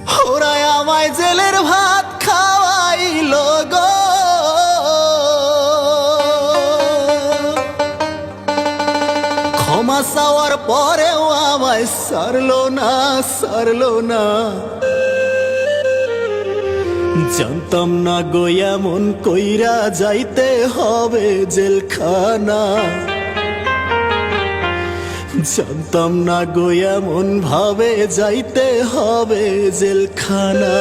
ওরা আমায় জেলের ভাত খাওয়াইল গো, ক্ষমা চাওয়ার পরেও আমায় সারলো না, সারলো না। জানতাম না গো এমন কইরা যাইতে হবে জেলখানা, জানতাম না গো এমন ভাবে যাইতে হবে জেলখানা।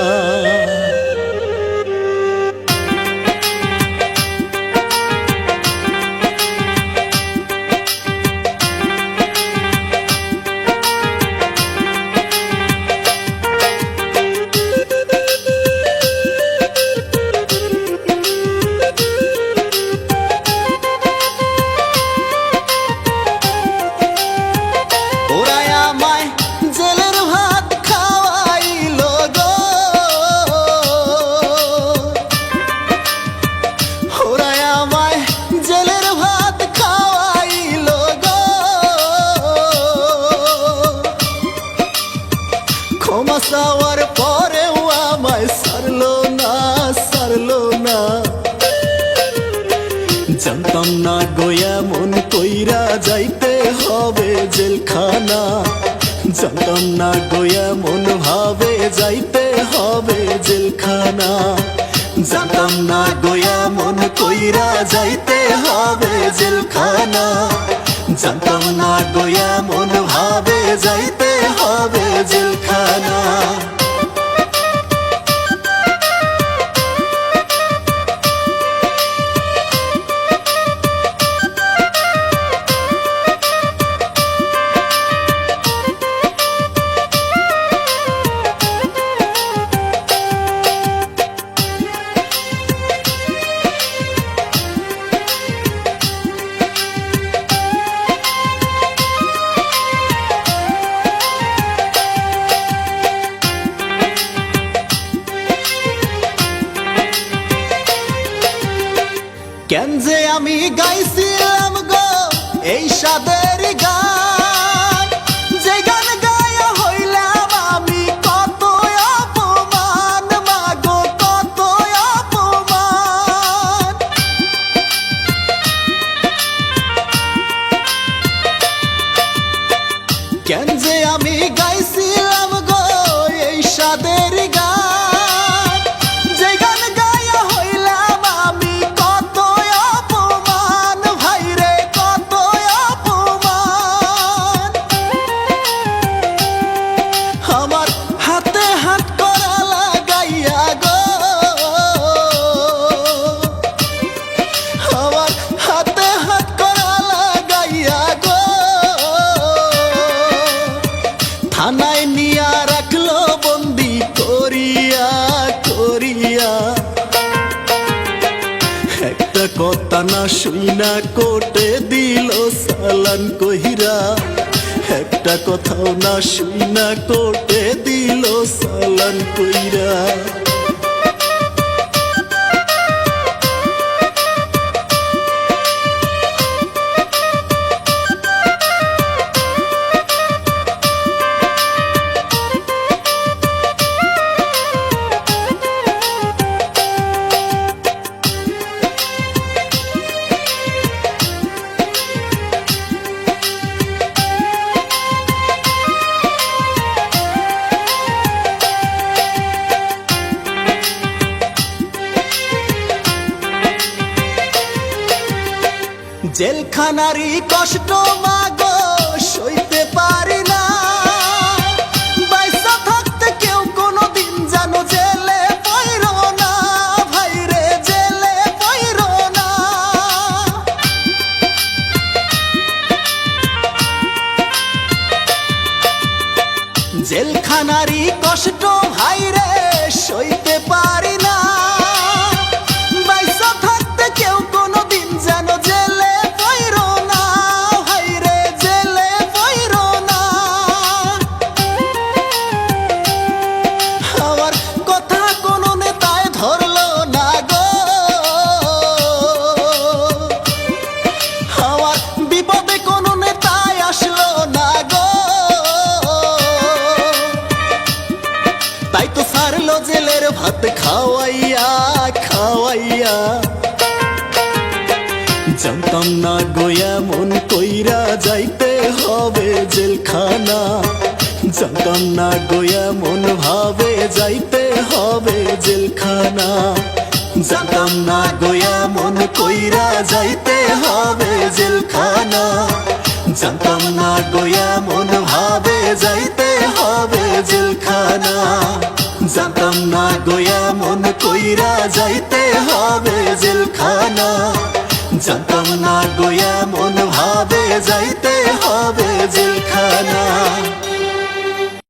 ক্ষমা চাওয়ার পরেও আমায় সারলো না, সারলো না। জানতাম না গো এমন কইরা যাইতে হবে জেলখানা, জানতাম না গো এমন ভাবে যাইতে হবে জেলখানা, জানতাম না গো এমন কইরা যাইতে হবে জেলখানা, জানতাম না গো এমন ভাবে যাইতে হবে জেলখানা। কেন যে আমি গাইছিলাম গো এই সাদের গান, যে গান গায়া হইলাম আমি কত অপমান, মাগো কত অপমান। কেন যে আমি গাইছিলাম গো এই সাদের গান, যে গান গায়া হইলাম আমি কত অপমান, ভাইরে কত অপমান। আমার হাতে হাত করা লাগাইয়া গো, আমার হাতে হাত করা লাগাইয়া গো, থানায় নিয়া রাখলো বন্দি করিয়া করিয়া। একটা কথা না শুইনা কোটে দিল চালান কইরা, একটা কথাও না শুইনা কোটে দিল চালান কইরা। জেলখানারই কষ্ট মাগো সইতে পারি না, বাইসা থাকতে কেউ কোনোদিন জানো জেলে পইরো না, ভাইরে জেলে পইরো না। জেলখানারই কষ্ট ভাইরে সইতে পারি না, বাইসা থাকতে কেউ কোনোদিন জানো জেলে পইরো না, ভাইরে জেলে পইরো না। আমার কথা কোনো নেতায় ধরলো না গো, আমার বিপদে কোনো নেতায় আসলো না গো। তাই তো সারলো জেলের ভাত খাওয়াইয়া খাওয়াইয়া। জানতাম না গোয়া মন কইরা যাইতে হবে জেলখানা, জানতাম না গোয়া মন ভাবে যাইতে হবে জেলখানা, জানতাম না গোয়া মন কইরা যাইতে হবে জেলখানা, জানতাম না গোয়া মন ভাবে যাইতে হবে জেলখানা, জানতাম না গোয়া মন কইরা যাইতে হবে জেলখানা, জানতাম না গোয়া মন ভাবে যাইতে হবে জেলখানা।